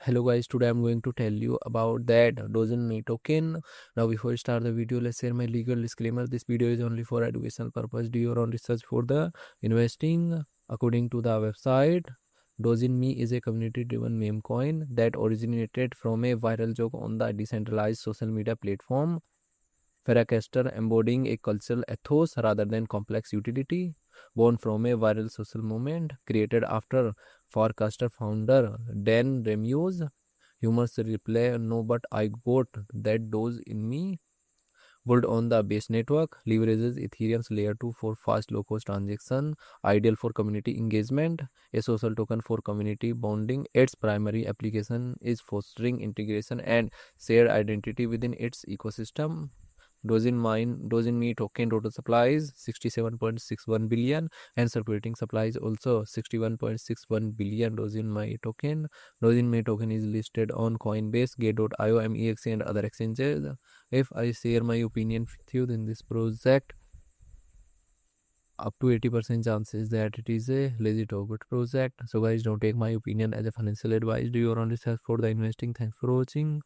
Hello guys, today I'm going to tell you about that DOGINME token. Now before we start the video, let's share my legal disclaimer. This video is only for educational purpose. Do your own research for the investing. According to the website, DOGINME is a community-driven meme coin that originated from a viral joke on the decentralized social media platform Farcaster, embodying a cultural ethos rather than complex utility. Born from a viral social movement created after Farcaster founder Dan Remue's humorous reply, "No, but I got that dose in me." Built on the base network, leverages Ethereum's layer 2 for fast low-cost transaction, ideal for community engagement, a social token for community bonding. Its primary application is fostering integration and shared identity within its ecosystem. DOGINME token total supply is 67.61 billion and circulating supply is also 61.61 billion DOGINME token. DOGINME token is listed on Coinbase, Gate.io, MEX and other exchanges. If I share my opinion with you, then this project up to 80% chances that it is a legit or good project. So guys, don't take my opinion as a financial advice. Do your own research for the investing. Thanks for watching.